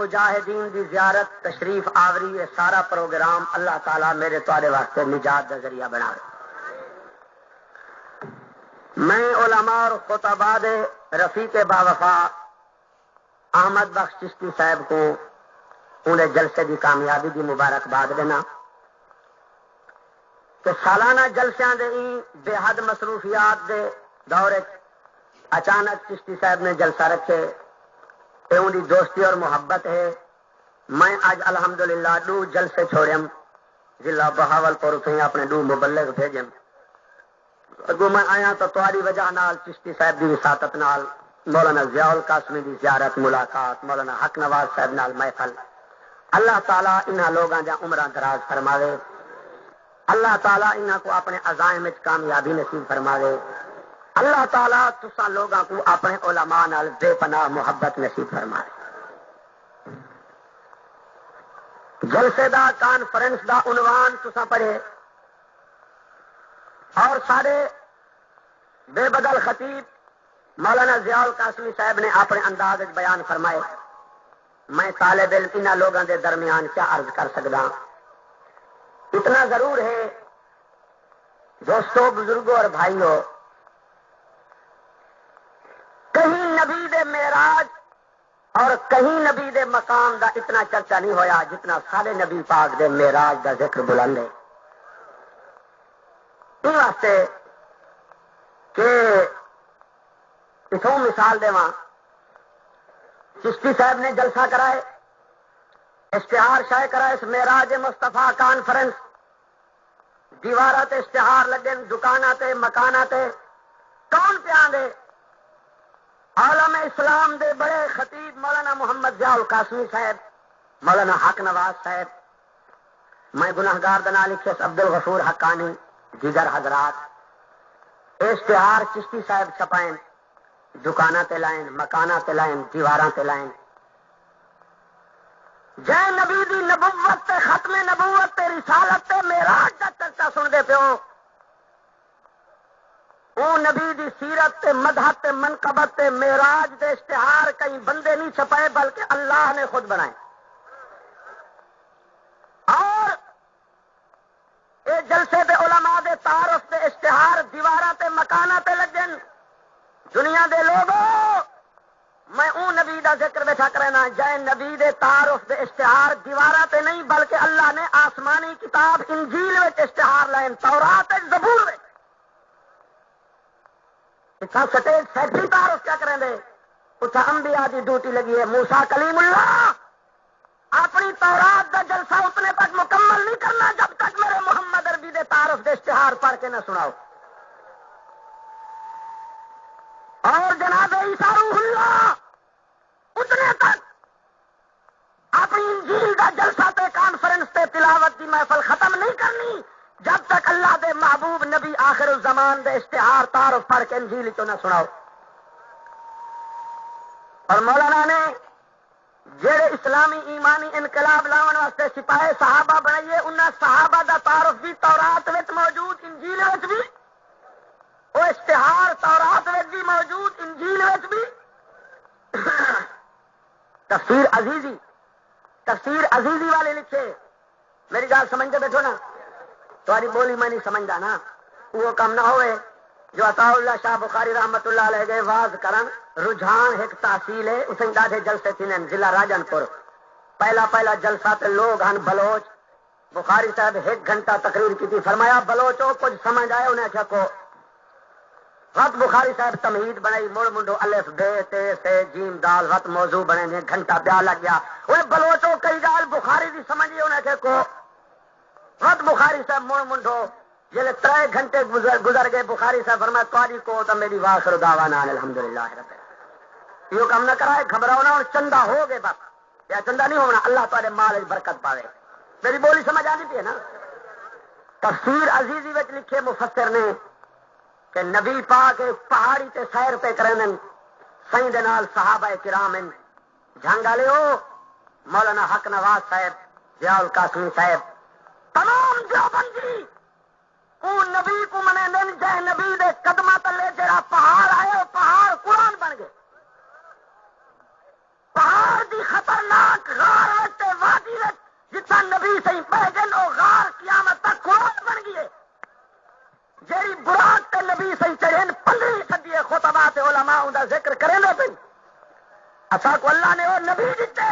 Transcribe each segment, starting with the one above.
مجاہدین دی زیارت تشریف آوری ہے سارا پروگرام اللہ تعالیٰ میرے تواڈے واسطے نجات دا ذریعہ بنا دے۔ میں علماء اور خطباء دے رفیق باوفا احمد بخش چشتی صاحب کو انہیں جلسے دی کامیابی دی مبارکباد دینا کہ سالانہ جلسیاں دے بے حد مصروفیات دے دورے اچانک چشتی صاحب نے جلسہ رکھے، ان کی دوستی اور محبت ہے۔ میں آج الحمدللہ 2 جلسے چھوڑیم، ضلع بہاولپور سے اپنے 2 مبلغ بھیجم۔ اگو میں آیا تو تاری وجہ نال چشتی صاحب کی وساطت نال مولانا ضیاء القاسمی کی زیارت ملاقات، مولانا حق نواز صاحب نال محفل۔ اللہ تعالیٰ انہاں لوگاں دا عمراں دراز فرماوے، اللہ تعالیٰ انہاں کو اپنے عزائم وچ کامیابی نصیب فرماوے، اللہ تعالیٰ تساں لوگاں کو اپنے علماء نال بے پناہ محبت نصیب فرمائے۔ جلسے دا کانفرنس دا عنوان تساں پڑھے اور سارے بے بدل خطیب مولانا ضیاء القاسمی صاحب نے اپنے انداز وچ بیان فرمائے۔ میں طالب علم انہاں لوگاں دے درمیان کیا عرض کر سکدا، اتنا ضرور ہے دوستو، بزرگوں اور بھائیوں، کہیں نبی دے معراج اور کہیں نبی دے مقام دا اتنا چرچا نہیں ہویا جتنا سارے نبی پاک دے معراج دا ذکر بلند ہے۔ اس واسطے کہ اتوں مثال دیواں، چشتی صاحب نے جلسہ کرائے، اشتہار شائع کرائے اس معراج مصطفیٰ کانفرنس، دیوارہ تے اشتہار لگے، دکانہ تے مکانہ تے، کون پیان دے؟ عالم اسلام دے بڑے خطیب مولانا محمد ضیاء القاسمی صاحب، مولانا حق نواز صاحب، میں گناہگار دنا لکھے عبد الغفور حقانی، دیگر حضرات اشتہار چشتی صاحب چھپائیں، دکانہ تے لائن، مکانہ تے لائن، دیواراں تے لائن۔ جے نبی دی نبوت تے ختم نبوت تے رسالت تے معراج دا چرچا سن دے پیو، وہ نبی دی سیرت تے مدحت تے منقبت تے معراج دے اشتہار کئی بندے نہیں چھپائے بلکہ اللہ نے خود بنائے۔ اور اے جلسے دے علماء دے تعارف دے اشتہار دیواراں تے مکاناں تے لگن۔ دنیا دے لوگوں، میں اون نبی دا ذکر بیٹھا کرنا جائے نبی دے تعارف دے اشتہار دیواراں تے نہیں بلکہ اللہ نے آسمانی کتاب انجیل وچ اشتہار لائن، تورات وچ، زبور وچ۔ اتنا سٹیج سیٹی تعارف کیا کریں دے؟ اتنا انبیاء دی ڈیوٹی لگی ہے۔ موسیٰ کلیم اللہ اپنی تورات دا جلسہ اتنے تک مکمل نہیں کرنا جب تک میرے محمد عربی دے تعارف دے اشتہار پڑھ کے نہ سناؤ۔ اور جناب عیسیٰ روح اللہ اتنے تک اپنی انجیل دا جلسہ تے کانفرنس تے تلاوت دی محفل ختم نہیں کرنی جب تک اللہ دے محبوب نبی آخر الزمان دے اشتہار تعارف پڑھ کے انجیل چوں نہ سناؤ۔ اور مولانا نے جڑے اسلامی ایمانی انقلاب لاؤن واسطے سپاہی صحابہ بنائیے، انہاں صحابہ دا تعارف بھی تورات وچ موجود، انجیل وچ بھی، وہ اشتہار تورات وچ بھی موجود، انجیل وچ بھی۔ تفسیر عزیزی والے لکھے، میری گل سمجھتے بیٹھو نا، تمہاری بولی میں نہیں سمجھتا نا، وہ کام نہ ہوئے جو عطا اللہ شاہ بخاری رحمت اللہ علیہ گئے واز کرن، رجحان ایک تحصیل ہے، اسے ڈاڈے جلسے تھے ضلع راجن پور، پہلا جلسہ تے لوگ ہن بلوچ، بخاری صاحب 1 گھنٹہ تقریر کی تھی، فرمایا بلوچوں کچھ سمجھ آئے، انہیں آخیا کو وقت بخاری صاحب تمہید بنائی، مڑ منڈو الف بے تے سے جیم دال وقت موضوع بنے نے، گھنٹہ پیا لگ گیا، وہ بلوچوں کئی گال بخاری دی سمجھی، انہیں آخیا کو وقت بخاری صاحب مڑ منڈو جلے 3 گھنٹے گزر گئے، بخاری صاحب فرمایا تاری کو تو میری واخر دعوانا الحمدللہ رب العالمین۔ یہ کام نہ کرائے، گھبراؤ نہ، چندہ ہو گئے بس، یا چندہ نہیں ہونا، اللہ تعالی مال برکت پاوے۔ میری بولی سمجھ آ جاتی ہے نا؟ تفسیر عزیزی وچ لکھے مفسر نے کہ نبی پاک پہاڑی تے سیر پہ کرن، سائیں دے نال صحابہ کرام جھنگ والے ہو، مولانا حق نواز صاحب، ضیاء القاسمی صاحب، تمام دیوبندی اون نبی کو منے دن جائے نبی دے قدمہ تلے جڑا پہاڑ آئے، وہ پہاڑ قرآن بن گئے۔ پہاڑ دی خطرناک اچھا کو اللہ نے وہ نبی دیتے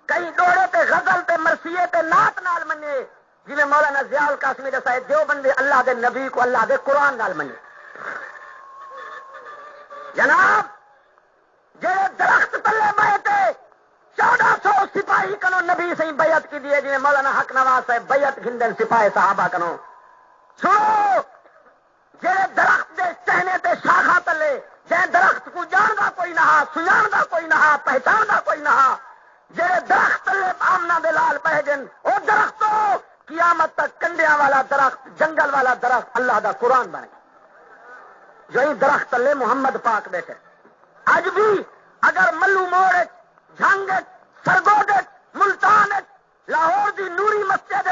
کئی ڈوڑے تے غزل تے مرثیے تے نعت نال منے جی میں مولانا ضیاء القاسمی دسائے دیوبند اللہ دے نبی کو اللہ دے قرآن نال منے جناب جڑے درخت تلے بیٹھے 1400 سپاہی کنو نبی سے بیعت کی دیے جی مولانا حق نواز صاحب بیعت گھندن سپاہی صحابہ کنو سنو جڑے درخت دے چہنے تے شاخا تلے جے درخت کو جاندا کوئی نہ سجاندا کوئی نہ پہچاندا کوئی نہ جڑے درخت تلے آمنا دے لال پہ جن او درختوں قیامت تک کنڈیاں والا درخت جنگل والا درخت اللہ دا قرآن بنے جو ہی درخت تلے محمد پاک بیٹھے اج بھی اگر ملو موڑ جھنگ سرگوڈ ملتان لاہور دی نوری مسجد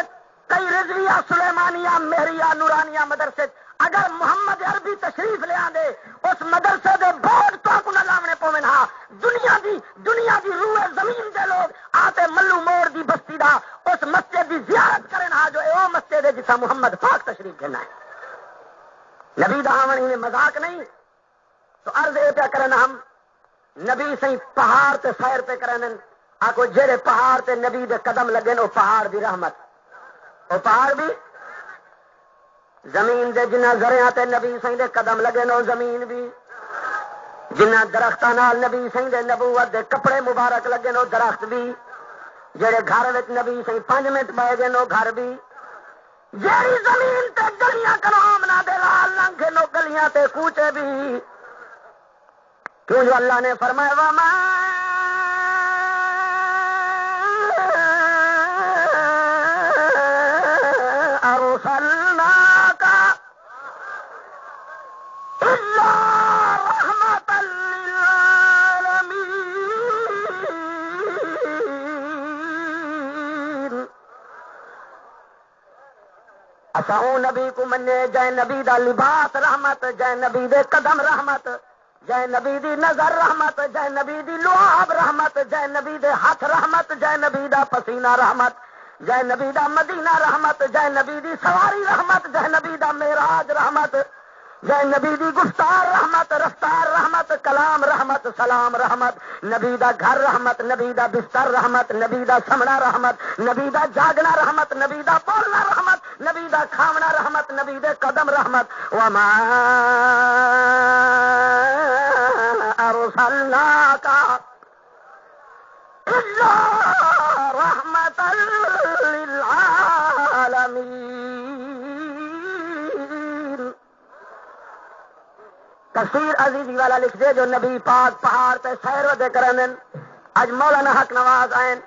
کئی رضویہ سلیمانیہ مہریہ نورانیہ مدرسے اگر محمد عربی تشریف لے آندے اس مدرسے دے بورڈ تو کو نہ لاونے پویں ہاں دنیا دی روح زمین دے لوگ آتے ملو موڑ دی بستی دا اس مسجد دی زیارت کرن ہاں جو او مسجد ہے جسا محمد پاک تشریف لینا ہے نبی دا آونی میں مذاق نہیں تو عرض اے پیا کرنا ہم نبی سے پہاڑ تے سیر پہ کرن آکو جڑے پہاڑ تے نبی دے قدم لگے او پہاڑ دی رحمت او پہاڑ بھی زمین دے جنہ زریاں تے نبی سائیں دے قدم لگے نو زمین بھی جنہ درختاں نال نبی سائیں دے نبوت دے کپڑے مبارک لگے نو درخت بھی جڑے گھر وچ نبی سائیں 5 منٹ بیٹھ گئے نو گھر بھی جیڑی زمین تے گلیاں کنو آمنا دے لال لنگے نو گلیاں تے کوچے بھی کیوں جو اللہ نے فرمایا وما ارسلناک الا رحمۃ للعالمین اساں نبی کو منے جے نبی دا لباس رحمت جے نبی دے قدم رحمت جے نبی دی نظر رحمت جے نبی دی لعاب رحمت جے نبی دے ہاتھ رحمت جے نبی دا پسینہ رحمت جے نبی دا مدینہ رحمت جے نبی دی سواری رحمت جے نبی دا معراج رحمت جے نبی دی گفتار رحمت رفتار رحمت کلام رحمت سلام رحمت نبی دا گھر رحمت نبی دا بستر رحمت نبی دا سمنا رحمت نبی دا جاگنا رحمت نبی دا بولنا رحمت نبی دا کھاونا رحمت نبی دے قدم رحمت وما ارسلناک الا رحمۃ للعالمین تفسیر عزیزی والا لکھ دے جو نبی پاک پہاڑ تے سیر ودے کرن اج مولانا حق نواز آئین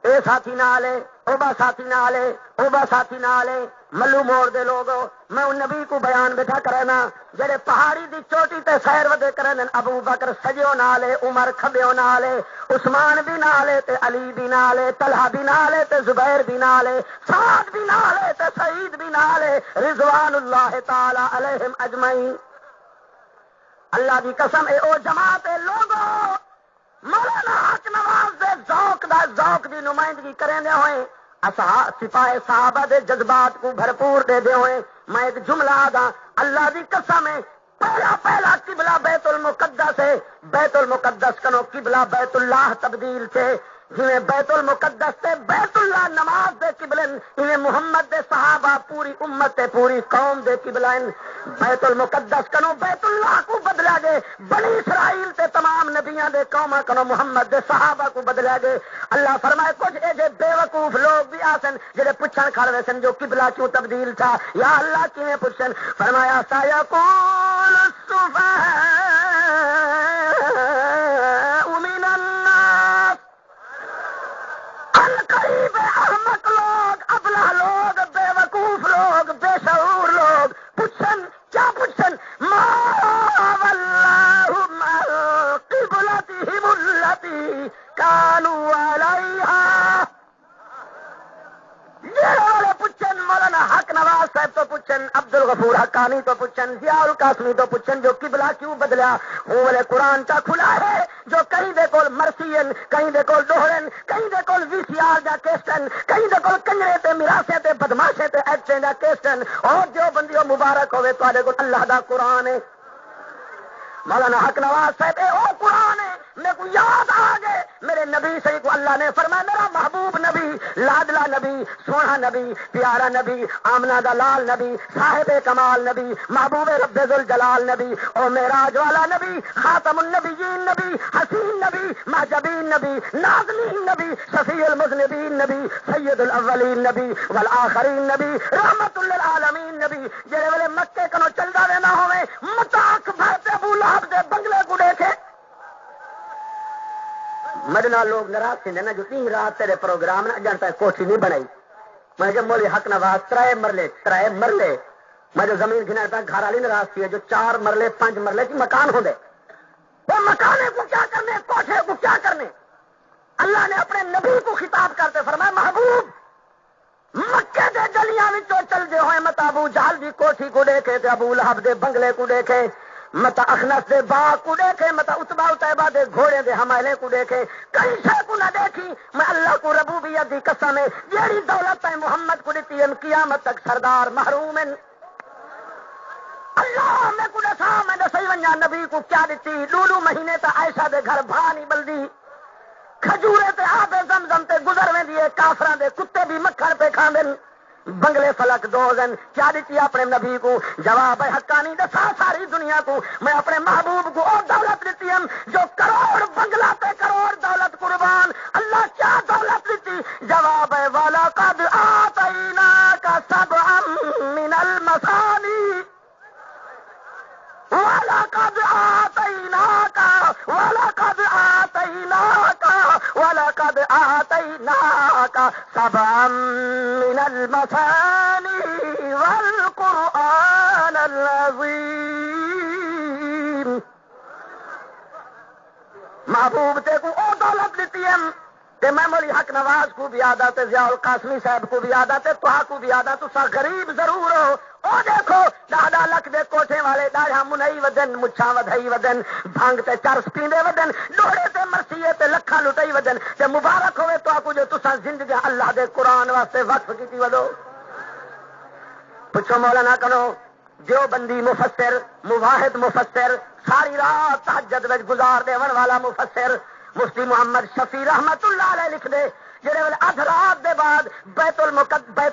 اے ساتھی نالے اوبا ساتھی نالے اوبا ساتھی نالے ملو موڑ دے لوگو میں ان نبی کو بیان بیٹھا کرنا جڑے پہاڑی دی چوٹی تے سیر ودے کرن ابو بکر سجیو نالے عمر کھبیو نالے عثمان بھی نالے تے علی بھی نالے طلحہ بھی نالے تے زبیر بھی نالے سعد بھی نالے تے سعید بھی نالے رضوان اللہ تعالی علیہم اجمعین اللہ دی قسم اے او جماعت لوگو مولانا حق نواز دے ذوق دی نمائندگی کریں دے ہوئے سپاہ صحابہ دے جذبات کو بھرپور دے دے ہوئے میں ایک جملہ آدھا اللہ دی قسم ہے پہلا قبلہ بیت المقدس ہے بیت المقدس کنو قبلہ بیت اللہ تبدیل تھے جنہیں بیت المقدس سے بیت اللہ نماز دے قبلن انہیں محمد دے صحابہ پوری امت دے پوری قوم دے قبلن بیت المقدس کنو بیت اللہ کو بدلا گئے بنی اسرائیل تے تمام نبیاں دے قومہ کنو محمد دے صحابہ کو بدلا گئے اللہ فرمائے کچھ ایجے بے وقوف لوگ بھی آسن جنہیں پچھن کھڑے سن جو قبلہ کیوں تبدیل تھا یا اللہ کیوں پچھن فرمایا سایقول السفہاء من الناس قریب احمق لوگ ابلہ لوگ بے وقوف لوگ بے شعور لوگ پوچھن کیا پوچھن ما واللہم قبلتہم التی کانوا علیہا جیڑے والے پوچھن مولانا حق نواز صاحب تو پوچھن عبد الغفور حقانی تو پوچھن ضیاء القاسمی تو پوچھن جو قبلہ کیوں بدلا وہ والے قرآن کا کھلا ہے جو کہیں دے کول مرسین کہیں دے کول دوہرن کہیں دے کول وی سی آر دا کیسٹن کہیں دے کول کنجرے تے میراسے تے بدماشے تے ایکٹیں دا کیسٹن اور جو بندیوں مبارک ہوئے تو آدھے کول اللہ دا قرآن ہے مولانا حق نواز صاحب او قرآن ہے میرے کو یاد آ گئے میرے نبی سے کو اللہ نے فرمایا میرا محبوب نبی لادلا نبی سونا نبی پیارا نبی آمنہ دا لال نبی صاحب کمال نبی محبوب رب ذوالجلال نبی اور معراج والا نبی خاتم النبیین نبی حسین نبی محجبین نبی نازنین نبی شفیع المذنبین نبی سید الاولین نبی والآخرین نبی رحمت للعالمین نبی جڑے ویلے مکے کنو چلدا رہنا ہوے متاک بھرتے ابو لہب دے بنگلے کو دیکھے مدنا لوگ ناراض تھے نا جو 3 رات تیرے پروگرام نہ جانتا ہے کوٹھی نہیں بنائی میں جب مولی حق نواز ترائے مرلے میں جو زمین گھنا تھا گھر والی ناراض تھی جو 4 مرلے 5 مرلے کی مکان ہوں وہ مکانے کو کیا کرنے کوٹھے کو کیا کرنے اللہ نے اپنے نبی کو خطاب کرتے فرمایا محبوب مکے دے گلیاں وچوں چل دے ہوئے مت ابو جہل دی کوٹھی کو دیکھے تے ابو لہب دے بنگلے کو دیکھے مت اخنس دے باغ کو دیکھے مت اتبا اتبا دے گھوڑے دے حمالے کو دیکھے کئی شے کو نہ دیکھی میں اللہ کو ربوبیت دی قسم ہے جیڑی دولت ہے محمد کو دیتی ہے قیامت تک سردار محروم ہیں اللہ میں کو دسا میں دسئی ونجا نبی کو کیا دیتی لولو مہینے تا عائشہ دے گھر بھا نہیں بلدی کھجورے تے آب زمزم تے گزر میں دیے کافراں دے کتے بھی مکھن پہ کھاندن بنگلے فلک 2 دن کیا دیتی اپنے نبی کو جواب حقانی دسا ساری دنیا کو میں اپنے محبوب کو اور دولت دیتی ہم جو کروڑ بنگلہ پہ کروڑ دولت قربان اللہ کیا دولت دیتی جواب ہے والا قد آتیناک سبعا من المثانی وَلَقَدْ آتَيْنَاكَ سَبْعًا مِنَ الْمَثَانِي وَالْقُرْآنَ الْعَظِيمِ محبوب تے کو او دولت دیتی ہے تے میں مولی حق نواز کو بھی عادت ہے ضیاء القاسمی صاحب کو بھی عادت ہے توہا کو بھی عادت تو غریب ضرور ہو او دیکھو 10 لکھ دے کوٹھے والے داڑھا منئی ودن مچھاں ودھئی ودن بھنگ تے چرس پیندے ودن ڈوڑے تے مرثیے تے لکھاں لٹئی ودن تے مبارک ہوئے تو کو جو تساں زندگی اللہ دے قرآن واسطے وقف کیتی ودو پوچھو مولانا کنو جو بندی مفسر مواحد مفسر ساری رات تہجد وچ گزار دیون والا مفسر مفتی محمد شفیع رحمت اللہ علیہ لکھ دے جڑے ویلے ادھ رات دے بعد بیت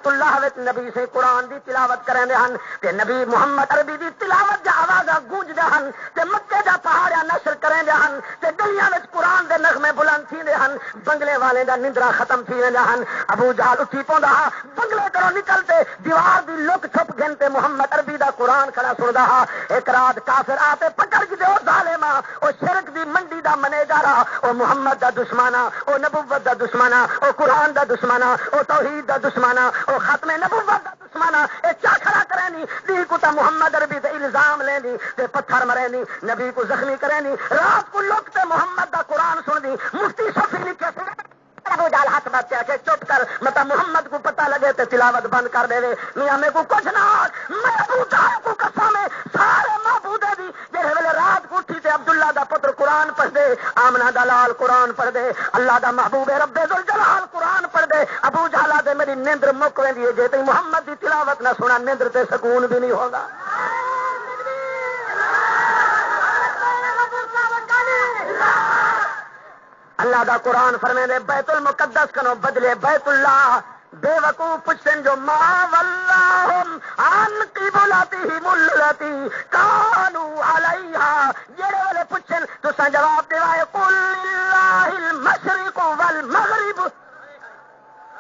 اللہ وچ نبی سے قرآن دی تلاوت کرندے ہن تے نبی محمد عربی دی تلاوت دا آواز گونجدے ہن تے مکے دا پہاڑا نشر کرندے ہن تے گلیاں وچ قرآن دے نغمے بلند تھیندے ہن بنگلے والے دا نندرا ختم تھی ویندا ہن ابو جہل اٹھی پوندا بنگلے کرو نکلتے دیوار دی لک چھپ گھنتے محمد عربی دا قرآن کھڑا سندا ایک رات کافر آتے پکڑ کے او ظالما او شرک دی منڈی دا منیجر او محمد دا دشمنا او نبوت دا دشمنا او قرآن دا دشمنا او توحید دا دشمنا او ختم نبوت دا دشمنا اے کیا کھڑا کرینی دی کو تا محمد عربی تے الزام لینی تے پتھر مرینی نبی کو زخمی کرینی رات کو لوگ تے محمد دا قرآن سن دی مفتی شفیع لکھے ابو جہل ہاتھ بات کے چپ کر مطلب محمد کو پتہ لگے تے تلاوت بند کر دے میاں میں کو کچھ نہ میں ابو جہل کو قسم ہے سارے معبودے دی جڑے ویلے رات کو اٹھی تے عبداللہ دا پتر قرآن پڑھ دے آمنہ دا لال قرآن پڑھ دے اللہ دا محبوب رب ذوالجلال قرآن پڑھ دے ابو جہل دے میری نیندر مک ویندی ہے جے تے محمد دی تلاوت نہ سنا نیندر تے سکون بھی نہیں ہوگا اللہ دا قرآن فرمے دے بیت المقدس کنو بدلے بیت اللہ بے وقوف پوچھن جو ما واللہم عن قبلتہم التی کانوا علیہا جڑے والے پوچھن تساں جواب دیوائے قل للہ المشرق والمغرب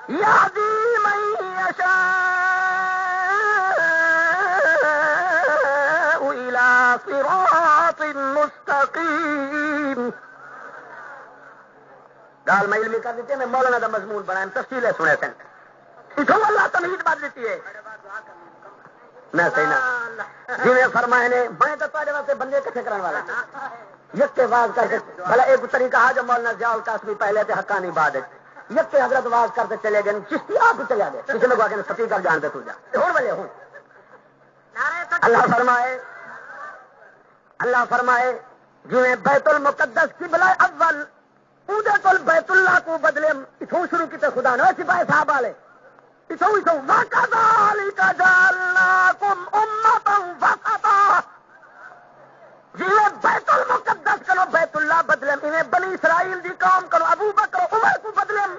یہدی من یشاء الی صراط مستقیم گال میں علمی کر دیتی ہے میں مولانا دا مضمون بنایا تفصیلیں سنے سن اتوں اللہ تمہید بات دیتی ہے نہ صحیح نہ جی میں فرمائے نے میں تو تھوڑے واسطے بندے کٹھے کرنے والا یک کے واز کر کے بھلا ایک طریقہ ہے جو مولانا ضیاء القاسمی پہلے تھے حقانی بعد یک کے حضرت واز کرتے چلے گئے چشتی آپ ہی چلے گئے کسی لوگ آگے ستی کر جانتے تو جا اور بلے ہوں اللہ فرمائے جو بیت المقدس کی بلائے اول اودے کول بیت اللہ کو بدلے اتوں شروع کیتے خدا نے سپاہی صاحب والے اتوں وَكَذَلِكَ جَعَلْنَاكُمْ أُمَّةً وَسَطًا جی بیت المقدس کرو بیت اللہ بدلم، انہیں بنی اسرائیل دی قوم کرو ابو بکر عمر کو بدلم.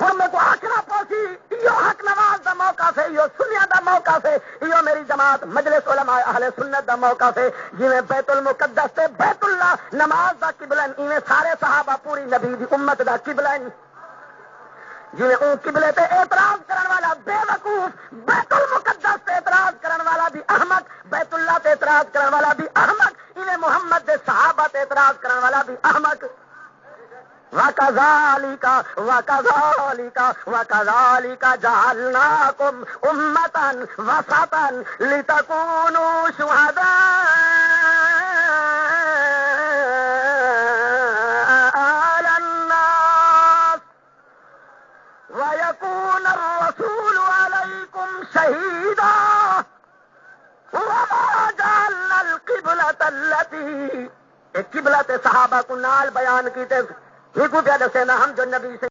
ہوں میں تو آخنا پوسی یہ حق نواز دا موقع سے، یہ سنیا دا موقع سے، یہ میری جماعت مجلس علماء اہل سنت دا موقع سے. جی بیت المقدس سے بیت اللہ نماز دا قبلن، انہیں سارے صحابہ پوری نبی دی امت دا قبلن. جی اون قبلے تے اعتراض کرن والا بے وقوف، بیت المقدس تے اعتراض کرن والا بھی احمق، بیت اللہ تے اعتراض کرن والا بھی احمق، انہیں محمد دے صحابہ تے اعتراض کرن والا بھی احمق. وَكَذَلِكَ جَعَلْنَاكُمْ أُمَّةً وَسَطًا لِتَكُونُوا شُهَدَاءَ عَلَى النَّاسِ وَيَكُونَ الرَّسُولُ عَلَيْكُمْ شَهِيدًا وَمَا جَعَلْنَا الْقِبْلَةَ الَّتِي قبلت صحابہ کو نال بیان کیتے یہ کو کیا دسے نا ہم جو نبی سے